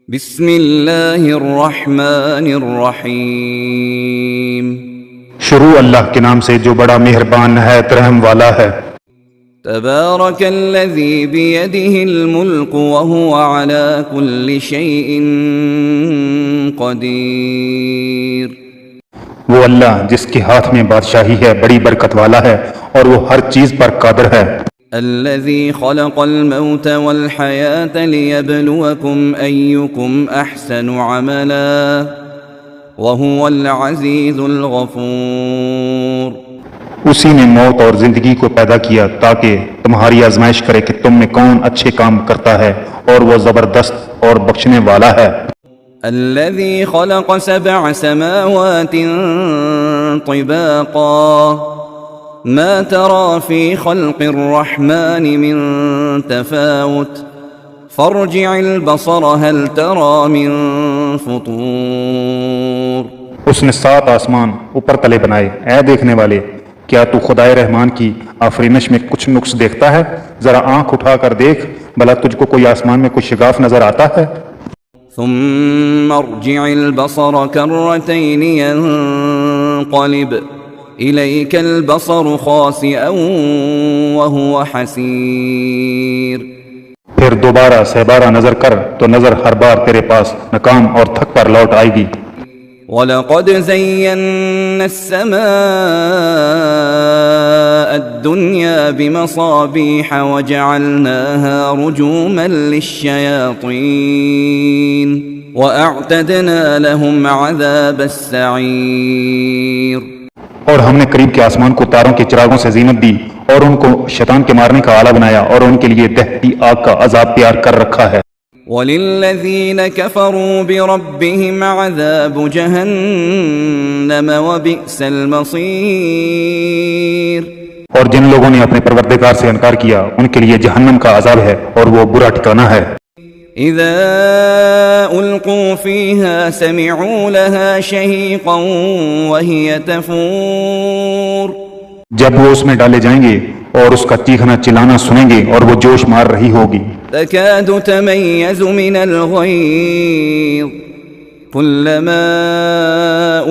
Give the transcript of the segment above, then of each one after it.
بسم اللہ الرحمن الرحیم شروع اللہ کے نام سے جو بڑا مہربان نہایت رحم والا ہے۔ تبارک الذی بیدہ الملک وہو علی کل شیء قدیر۔ وہ اللہ جس کے ہاتھ میں بادشاہی ہے بڑی برکت والا ہے اور وہ ہر چیز پر قادر ہے۔ الذي خلق الموت والحياة ليبلوكم أيكم أحسن عملا وهو العزيز الغفور۔ اسی نے موت اور زندگی کو پیدا کیا تاکہ تمہاری آزمائش کرے کہ تم میں کون اچھے کام کرتا ہے اور وہ زبردست اور بخشنے والا ہے۔ الذي خلق 7 سماوات طباقا ما ترى في خلق الرحمن من تفاوت فارجع البصر هل ترى من فطور۔ اس نے 7 آسمان اوپر تلے بنائے، اے دیکھنے والے کیا تو خدائے رحمان کی آفرینش میں کچھ نقص دیکھتا ہے؟ ذرا آنکھ اٹھا کر دیکھ، بھلا تجھ کو کوئی آسمان میں کچھ شگاف نظر آتا ہے؟ ثم ارجع البصر كرتين ينقلب إليك البصر خاسئا وهو حسير۔ پھر دوبارہ سہبارہ نظر کر تو نظر ہر بار تیرے پاس ناکام اور تھک پر لوٹ آئے گی۔ وَلَقَدْ زَيَّنَّا السَّمَاءَ الدُّنْيَا بِمَصَابِيحَ وَجَعَلْنَاهَا رُجُومًا لِلشَّيَاطِينِ وَأَعْتَدْنَا لَهُمْ عَذَابَ السَّعِيرِ۔ اور ہم نے قریب کے آسمان کو تاروں کے چراغوں سے زینت دی اور ان کو شیطان کے مارنے کا آلہ بنایا اور ان کے لیے دہتی آگ کا عذاب تیار کر رکھا ہے۔ وَلِلَّذِينَ كَفَرُوا بِرَبِّهِمْ عَذَابُ جَهَنَّمَ وَبِئْسَ الْمَصِيرُ۔ اور جن لوگوں نے اپنے پروردگار سے انکار کیا ان کے لیے جہنم کا عذاب ہے اور وہ برا ٹھکانہ ہے۔ اذا القوا فيها سمعوا لها شهيقا وهي تفور۔ جب وہ اس میں ڈالے جائیں گے اور اس کا چیخنا چلانا سنیں گے اور وہ جوش مار رہی ہوگی۔ تكاد تميز من الغيظ كلما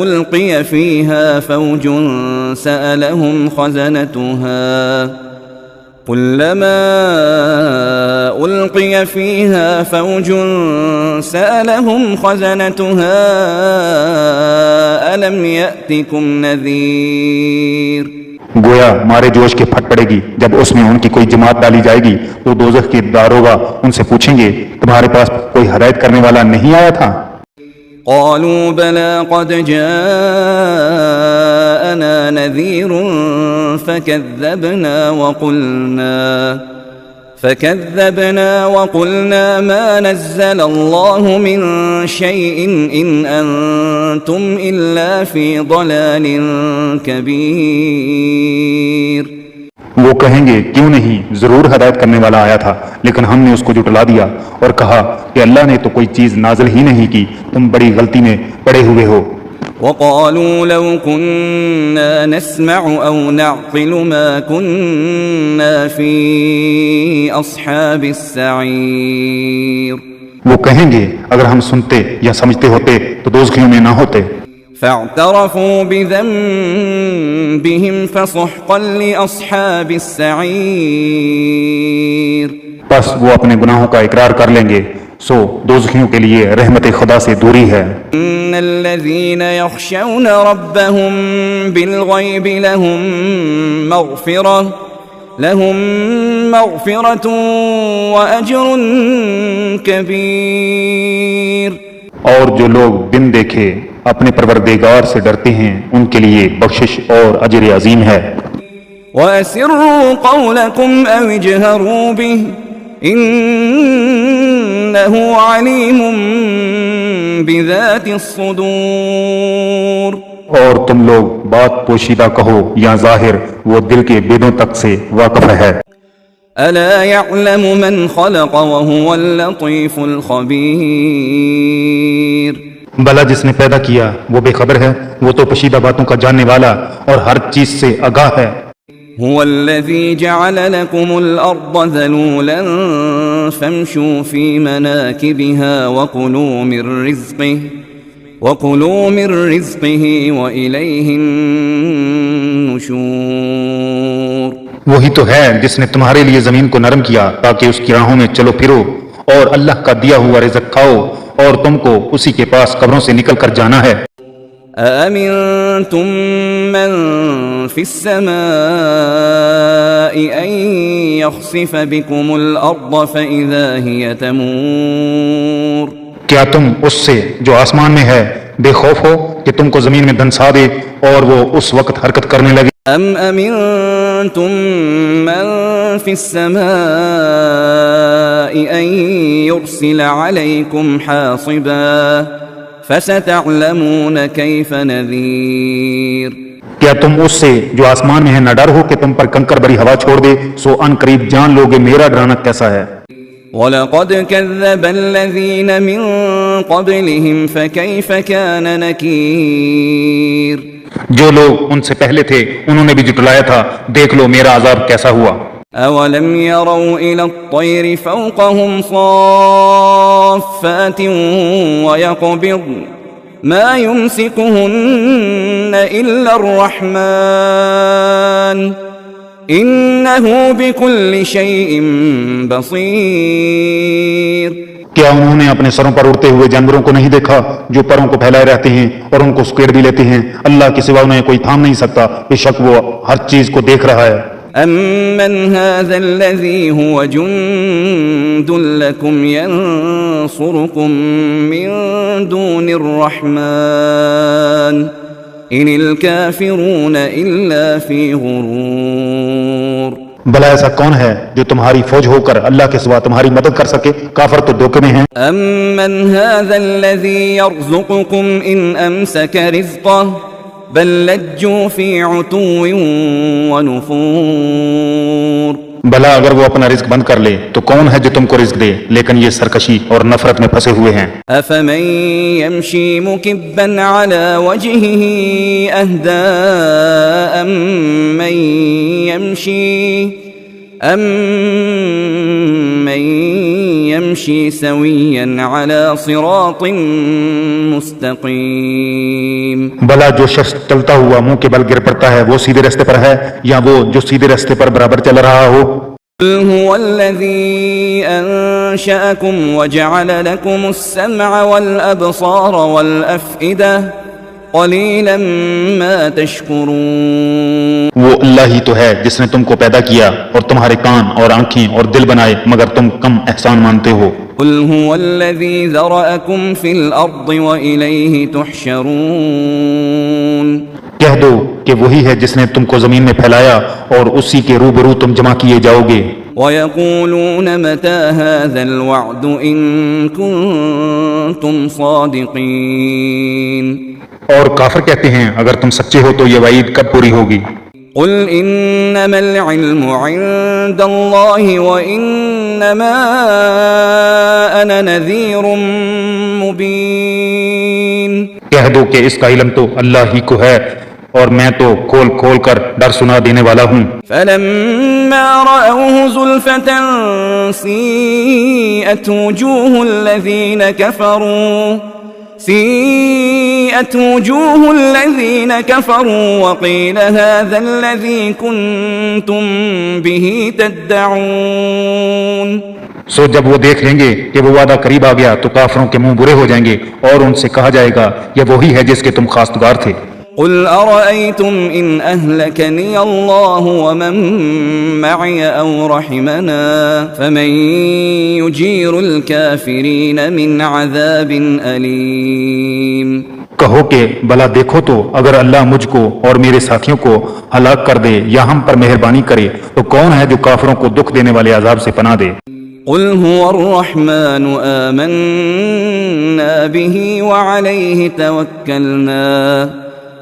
ألقي فيها فوج سألهم خزنتها كلما ألقي فيها فوج سألهم خزنتها ألم يأتكم نذير۔ گویا مارے جوش کے پھٹ پڑے گی جب اس میں ان کی کوئی جماعت ڈالی جائے گی تو دوزخ کے داروغہ ان سے پوچھیں گے تمہارے پاس کوئی ہدایت کرنے والا نہیں آیا تھا؟ قالوا بلى قد جاءنا نذير فكذبنا وقلنا ما نزل الله من شيء إن أنتم إلا في ضلال كبير۔ وہ کہیں گے کیوں نہیں، ضرور ہدایت کرنے والا آیا تھا لیکن ہم نے اس کو جھٹلا دیا اور کہا کہ اللہ نے تو کوئی چیز نازل ہی نہیں کی، تم بڑی غلطی میں پڑے ہوئے ہو۔ وقالوا لو كنا نسمع أو نعقل ما كنا في أصحاب السعير۔ وہ کہیں گے اگر ہم سنتے یا سمجھتے ہوتے تو دوزخیوں میں نہ ہوتے۔ فاعترفوا بذنبهم فسحقا لأصحاب السعير۔ بس وہ اپنے گناہوں کا اقرار کر لیں گے، سو دوزخیوں کے لیے رحمت خدا سے دوری ہے۔ ان الذين يخشون ربهم بالغيب لهم مغفرة وأجر كبير۔ اور جو لوگ بن دیکھے اپنے پروردگار سے ڈرتے ہیں ان کے لیے بخشش اور اجر عظیم ہے۔ وَأَسِرُّوا قَوْلَكُمْ أَوْ اجْهَرُوا بِهِ إِنَّهُ عَلِيمٌ بِذَاتِ الصُّدُورِ۔ اور تم لوگ بات پوشیدہ کہو یا ظاہر، وہ دل کے بیدوں تک سے واقف ہے۔ أَلَا يَعْلَمُ مَنْ خَلَقَ وَهُوَ اللَّطِيفُ الْخَبِيرُ۔ بھلا جس نے پیدا کیا وہ بے خبر ہے، وہ تو پوشیدہ باتوں کا جاننے والا اور ہر چیز سے آگاہ ہے۔ هو الذي جعل لكم الأرض ذلولا فامشوا في مناكبها وكلوا من رزقه وإليه النشور. وہی تو ہے جس نے تمہارے لیے زمین کو نرم کیا تاکہ اس کی راہوں میں چلو پھرو، اور اللہ کا دیا ہوا رزق کھاؤ، اور تم کو اسی کے پاس قبروں سے نکل کر جانا ہے. أأمنتم من في السماء أن يخسف بكم الأرض فإذا هي تمور. کیا تم اس سے جو آسمان میں ہے بے خوف ہو کہ تم کو زمین میں دھنسا دے اور وہ اس وقت حرکت کرنے لگے؟ أم أمنتم من في السماء أن يرسل عليكم حاصبا فستعلمون كيف نذير. کیا تم اس سے جو آسمان میں ہے نہ ڈر ہو کہ تم پر کنکر بری ہوا چھوڑ دے؟ سو ان قریب جان لوگے میرا ڈرانا کیسا ہے. وَلَقَدْ كَذَّبَ الَّذِينَ مِن قَبْلِهِمْ فَكَيْفَ كَانَ نَكِيرٌ. جو لوگ ان سے پہلے تھے انہوں نے بھی جھٹلایا تھا، دیکھ لو میرا عذاب کیسا ہوا. أَوَلَمْ يَرَوْا إِلَى الطَّيْرِ فَوْقَهُمْ صَافَّاتٍ وَيَقْبِضْنَ مَا يُمْسِكُهُنَّ إِلَّا الرَّحْمَنُ إِنَّهُ بِكُلِّ شَيْءٍ بَصِيرٌ. کیا انہوں نے اپنے سروں پر اڑتے ہوئے جانوروں کو نہیں دیکھا جو پروں کو پھیلائے رہتے ہیں اور ان کو سکیڑ بھی لیتے ہیں؟ اللہ کے سوا انہیں کوئی تھام نہیں سکتا، بے شک وہ ہر چیز کو دیکھ رہا ہے. أَمَّنْ هَذَا الَّذِي هُوَ جُنْدٌ لَكُمْ يَنْصُرُكُمْ مِنْ دُونِ الرَّحْمَنِ إِنِ الْكَافِرُونَ إِلَّا فِي غُرُورٍ. بھلا ایسا کون ہے جو تمہاری فوج ہو کر اللہ کے سوا تمہاری مدد کر سکے؟ کافر تو دھوکے میں ہیں. أَمَّنْ هَذَا الَّذِي يَرْزُقُكُمْ إِنْ أَمْسَكَ رِزْقَهُ بَلْ لَجُّوا فِي عُتُوٍّ وَنُفُورٍ. بھلا اگر وہ اپنا رزق بند کر لے تو کون ہے جو تم کو رزق دے؟ لیکن یہ سرکشی اور نفرت میں پھنسے ہوئے ہیں. أَفَمَن يَمْشِي مُكِبًّا عَلَى وَجْهِهِ أَهْدَىٰ أَمَّن يَمْشِي سَوِيًّا عَلَى صِرَاطٍ مُسْتَقِيمٍ. بھلا جو شخص چلتا ہوا منہ کے بل گر پڑتا ہے وہ سیدھے راستے پر ہے یا وہ جو سیدھے راستے پر برابر چل رہا ہو؟ قُلْ هُوَ الَّذِي أَنشَأَكُمْ وَجَعَلَ لَكُمُ السَّمْعَ وَالْأَبْصَارَ وَالْأَفْئِدَةَ قَلِيلًا مَا تَشْكُرُونَ. وہ اللہ ہی تو ہے جس نے تم کو پیدا کیا اور تمہارے کان اور آنکھیں اور دل بنائے، مگر تم کم احسان مانتے ہو. قُلْ هُوَ الَّذِي ذَرَأَكُمْ فِي الْأَرْضِ وَإِلَيْهِ تُحْشَرُونَ. کہہ دو کہ وہی ہے جس نے تم کو زمین میں پھیلایا اور اسی کے روبرو تم جمع کیے جاؤ گے. وَيَقُولُونَ مَتَى هَذَا الْوَعْدُ إِن كُنتُمْ صَادِقِينَ. اور کافر کہتے ہیں اگر تم سچے ہو تو یہ وعید کب پوری ہوگی؟ قُلْ إِنَّمَا الْعِلْمُ عِندَ اللَّهِ وَإِنَّمَا أَنَا نَذِيرٌ مُبِينٌ. کہہ دو کہ اس کا علم تو اللہ ہی کو ہے اور میں تو کھول کھول کر ڈر سنا دینے والا ہوں. فَلَمَّا رَأَوْهُ زُلْفَةً سِيئَتْ وُجُوهُ الَّذِينَ كَفَرُوا وَقِيلَ هَذَا الَّذِي كُنتُم بِهِ تَدَّعُونَ. سو جب وہ دیکھ لیں گے کہ وہ وعدہ قریب آ گیا تو کافروں کے منہ برے ہو جائیں گے اور ان سے کہا جائے گا یہ وہی ہے جس کے تم خواستگار تھے. قُلْ أَرَأَيْتُمْ إِنْ أَهْلَكَنِيَ اللَّهُ وَمَن مَّعِيَ أَوْ رَحِمَنَا فَمَن يُجِيرُ الْكَافِرِينَ مِنْ عَذَابٍ أَلِيمٍ. کہو کہ بھلا دیکھو تو اگر اللہ مجھ کو اور میرے ساتھیوں کو ہلاک کر دے یا ہم پر مہربانی کرے تو کون ہے جو کافروں کو دکھ دینے والے عذاب سے پناہ دے؟ قُلْ هُوَ الرَّحْمَنُ آمَنَّا بِهِ وَعَلَيْهِ تَوَكَّلْنَا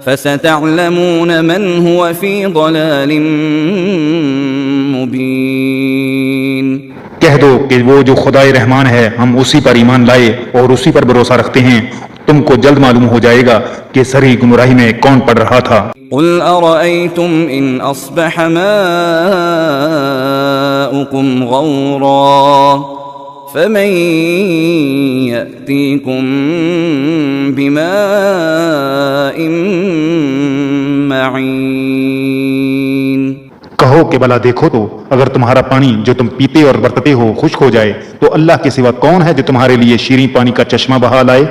فَسَتَعْلَمُونَ مَنْ هُوَ فِي ضَلَالٍ مُبِينٍ. کہہ دو کہ وہ جو خدائے رحمان ہے ہم اسی پر ایمان لائے اور اسی پر بھروسہ رکھتے ہیں، تم کو جلد معلوم ہو جائے گا کہ سری گمراہی میں کون پڑ رہا تھا. قُلْ أَرَأَيْتُمْ إِنْ أَصْبَحَ مَاؤُكُمْ غَوْرًا فمن يأتيكم بماء معين کہو کہ بھلا دیکھو تو اگر تمہارا پانی جو تم پیتے اور برتتے ہو خشک ہو جائے تو اللہ کے سوا کون ہے جو تمہارے لیے شیریں پانی کا چشمہ بہا لائے؟